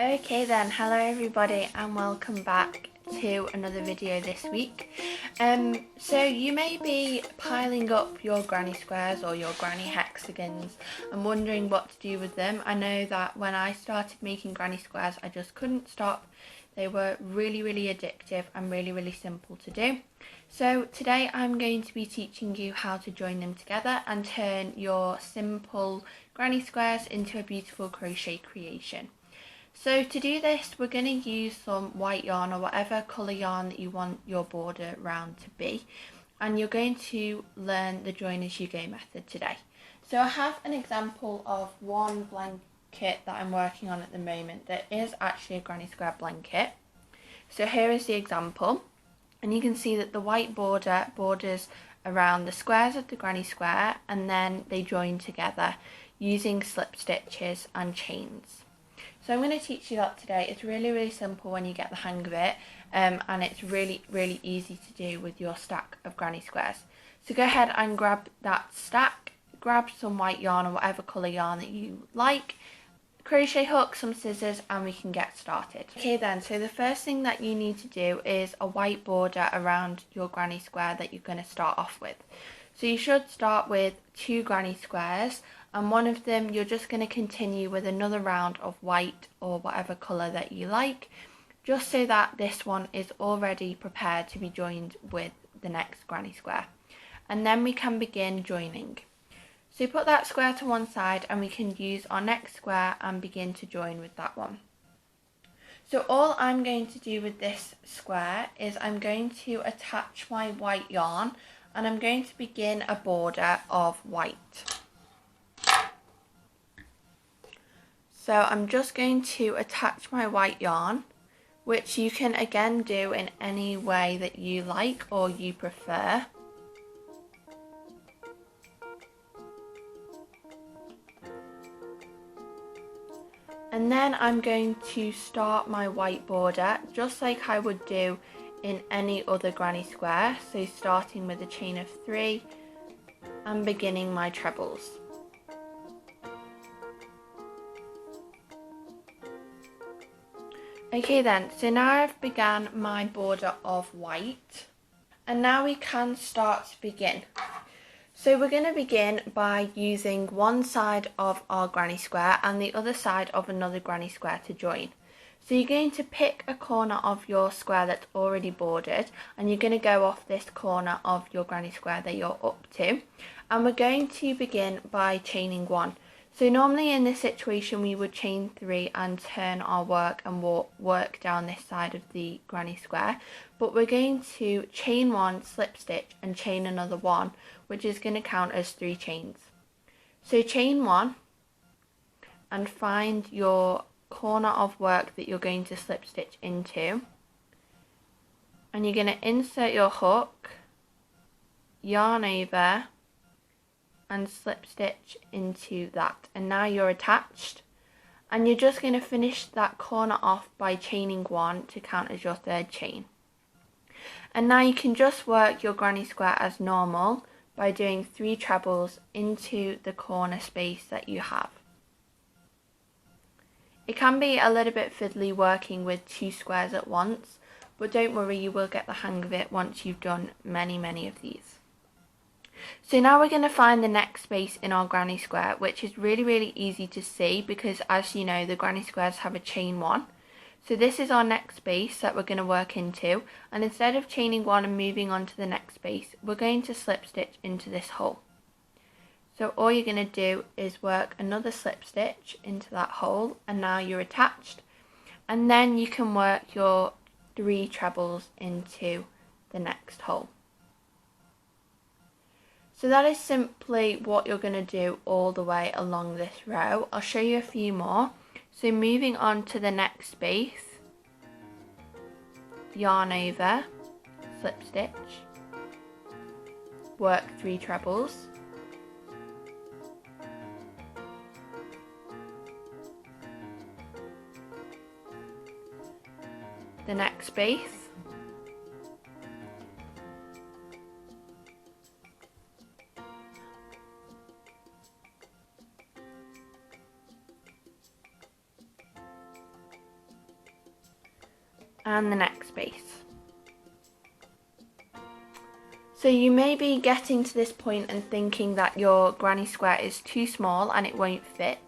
Okay then, hello everybody and welcome back to another video this week. So you may be piling up your granny squares or your granny hexagons and wondering what to do with them. I know that when I started making granny squares I just couldn't stop. They were really addictive and really simple to do. So today I'm going to be teaching you how to join them together and turn your simple granny squares into a beautiful crochet creation. So to do this, we're going to use some white yarn or whatever colour yarn that you want your border round to be. And you're going to learn the join as you go method today. So I have an example of one blanket that I'm working on at the moment that is actually a granny square blanket. So here is the example. And you can see that the white border borders around the squares of the granny square and then they join together using slip stitches and chains. So I'm going to teach you that today. It's really simple when you get the hang of it, and it's really easy to do with your stack of granny squares. So go ahead and grab that stack, grab some white yarn or whatever colour yarn that you like, crochet hook, some scissors, and we can get started. Okay then, so the first thing that you need to do is a white border around your granny square that you're going to start off with. So you should start with 2 granny squares, and one of them you're just going to continue with another round of white or whatever colour that you like, just so that this one is already prepared to be joined with the next granny square. And then we can begin joining. So put that square to one side and we can use our next square and begin to join with that one. So all I'm going to do with this square is I'm going to attach my white yarn and I'm going to begin a border of white. So I'm just going to attach my white yarn, which you can again do in any way that you like or you prefer. And then I'm going to start my white border just like I would do in any other granny square. So starting with a chain of 3 and beginning my trebles. Okay then, so now I've begun my border of white and now we can start to begin. So we're going to begin by using one side of our granny square and the other side of another granny square to join. So you're going to pick a corner of your square that's already bordered and you're going to go off this corner of your granny square that you're up to, and we're going to begin by chaining 1. So normally in this situation we would chain 3 and turn our work and work down this side of the granny square, but we're going to chain 1, slip stitch and chain another 1, which is going to count as 3 chains. So chain 1 and find your corner of work that you're going to slip stitch into, and you're going to insert your hook, yarn over and slip stitch into that, and now you're attached, and you're just going to finish that corner off by chaining 1 to count as your 3rd chain. And now you can just work your granny square as normal by doing 3 trebles into the corner space that you have. It can be a little bit fiddly working with 2 squares at once, but don't worry, you will get the hang of it once you've done many of these. So now we're going to find the next space in our granny square, which is really easy to see because, as you know, the granny squares have a chain 1. So this is our next space that we're going to work into, and instead of chaining 1 and moving on to the next space, we're going to slip stitch into this hole. So all you're going to do is work another slip stitch into that hole, and now you're attached, and then you can work your 3 trebles into the next hole. So that is simply what you're going to do all the way along this row. I'll show you a few more. So moving on to the next space, yarn over, slip stitch, work 3 trebles, the next space, and the next space. So you may be getting to this point and thinking that your granny square is too small and it won't fit.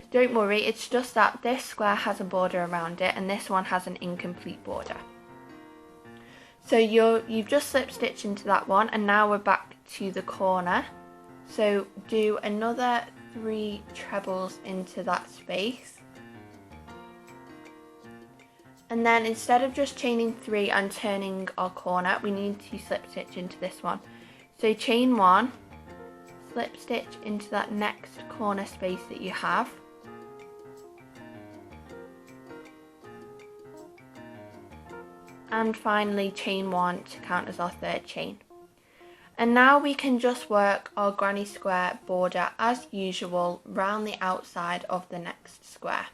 Don't worry, it's just that this square has a border around it and this one has an incomplete border. So you've just slip stitched into that one, and now we're back to the corner. So do another 3 trebles into that space. And then instead of just chaining 3 and turning our corner, we need to slip stitch into this one. So chain 1, slip stitch into that next corner space that you have. And finally chain 1 to count as our 3rd chain. And now we can just work our granny square border as usual round the outside of the next square.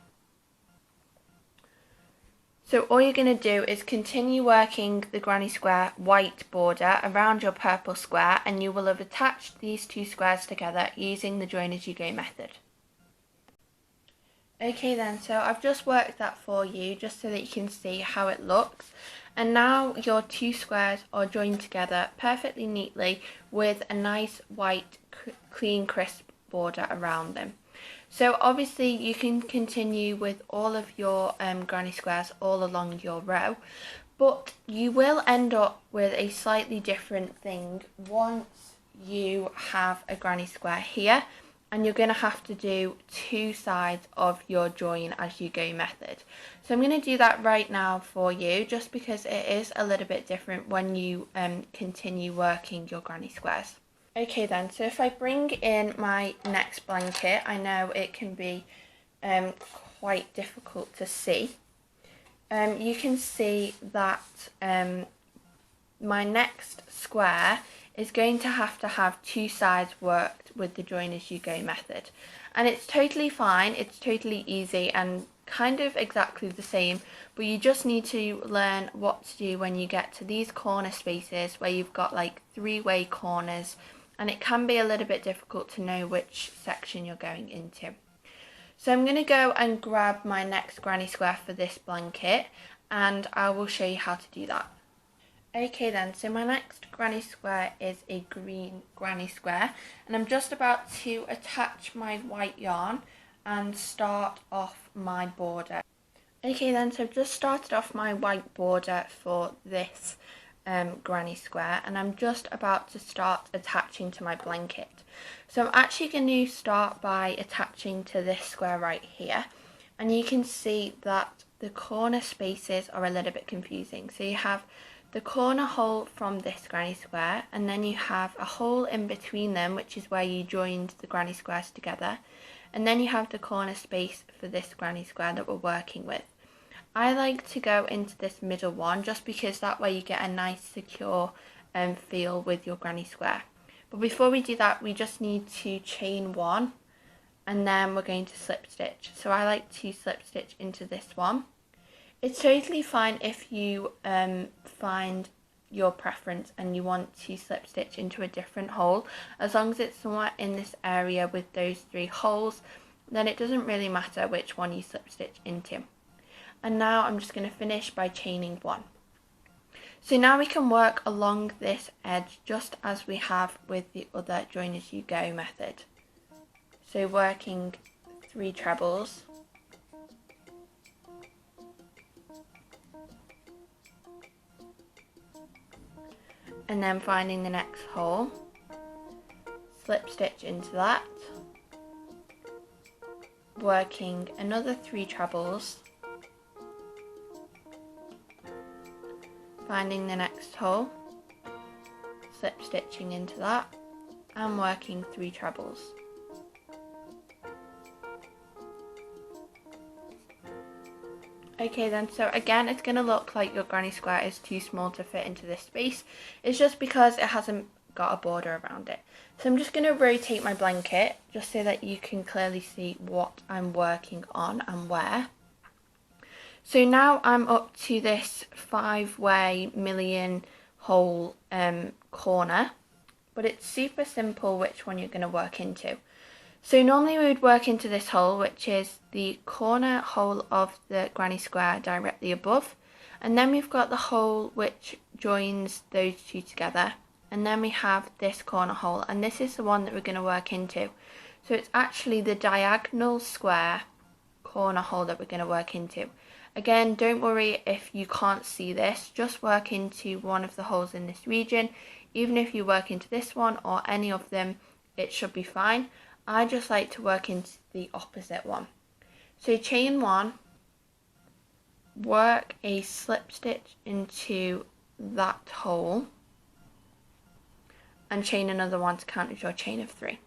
So all you're going to do is continue working the granny square white border around your purple square, and you will have attached these 2 squares together using the join as you go method. Okay then, so I've just worked that for you just so that you can see how it looks. And now your 2 squares are joined together perfectly neatly with a nice white clean crisp border around them. So obviously you can continue with all of your granny squares all along your row, but you will end up with a slightly different thing once you have a granny square here, and you're going to have to do 2 sides of your join as you go method. So I'm going to do that right now for you, just because it is a little bit different when you continue working your granny squares. Okay then, so if I bring in my next blanket, I know it can be quite difficult to see. You can see that my next square is going to have 2 sides worked with the join as you go method. And it's totally fine, it's totally easy and kind of exactly the same, but you just need to learn what to do when you get to these corner spaces where you've got like 3-way corners, and it can be a little bit difficult to know which section you're going into. So I'm going to go and grab my next granny square for this blanket, and I will show you how to do that. Okay then, so my next granny square is a green granny square, and I'm just about to attach my white yarn and start off my border. Okay then, so I've just started off my white border for this granny square, and I'm just about to start attaching to my blanket. So I'm actually going to start by attaching to this square right here, and you can see that the corner spaces are a little bit confusing. So you have the corner hole from this granny square, and then you have a hole in between them, which is where you joined the granny squares together, and then you have the corner space for this granny square that we're working with. I like to go into this middle one just because that way you get a nice secure feel with your granny square. But before we do that, we just need to chain 1, and then we're going to slip stitch. So I like to slip stitch into this one. It's totally fine if you find your preference and you want to slip stitch into a different hole. As long as it's somewhere in this area with those 3 holes, then it doesn't really matter which one you slip stitch into. And now I'm just going to finish by chaining 1. So now we can work along this edge just as we have with the other join as you go method. So working 3 trebles. And then finding the next hole, slip stitch into that, working another 3 trebles, finding the next hole, slip stitching into that, and working 3 trebles. Okay then, so again it's going to look like your granny square is too small to fit into this space. It's just because it hasn't got a border around it. So I'm just going to rotate my blanket just so that you can clearly see what I'm working on and where. So now I'm up to this 5-way million hole corner, but it's super simple which one you're going to work into. So normally we would work into this hole, which is the corner hole of the granny square directly above, And then we've got the hole which joins those two together, and then we have this corner hole, and this is the one that we're going to work into. So it's actually the diagonal square corner hole that we're going to work into. Again, don't worry if you can't see this, just work into one of the holes in this region. Even if you work into this one or any of them, it should be fine. I just like to work into the opposite one. So chain 1, work a slip stitch into that hole, and chain another one to count as your chain of 3.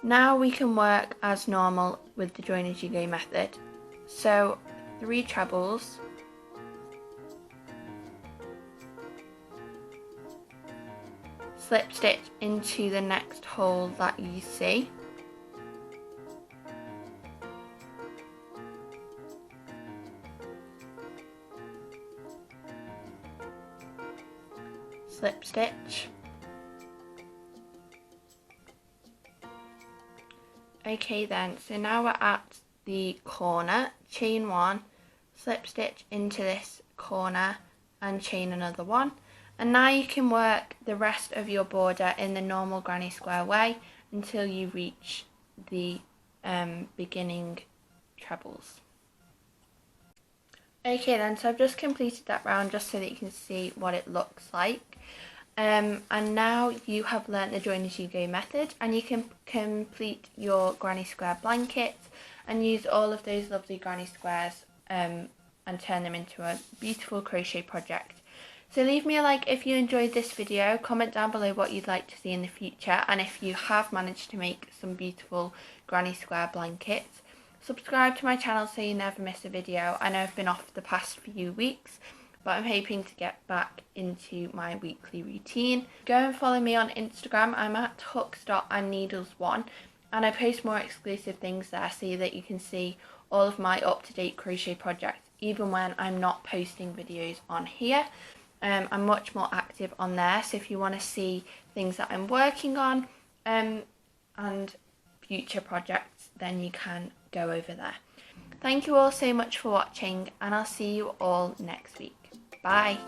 Now we can work as normal with the join as you go method. So 3 trebles, slip stitch into the next hole that you see, slip stitch. Okay then, so now we're at the corner, chain 1, slip stitch into this corner and chain another one. And now you can work the rest of your border in the normal granny square way until you reach the beginning trebles. Okay then, so I've just completed that round just so that you can see what it looks like. And now you have learnt the join as you go method, and you can complete your granny square blanket and use all of those lovely granny squares and turn them into a beautiful crochet project. So leave me a like if you enjoyed this video, comment down below what you'd like to see in the future, and if you have managed to make some beautiful granny square blankets. Subscribe to my channel so you never miss a video. I know I've been off the past few weeks, but I'm hoping to get back into my weekly routine. Go and follow me on Instagram. I'm at hooks.andneedles1, and I post more exclusive things there so that you can see all of my up-to-date crochet projects, even when I'm not posting videos on here. I'm much more active on there, so if you want to see things that I'm working on and future projects, then you can go over there. Thank you all so much for watching, and I'll see you all next week. Bye!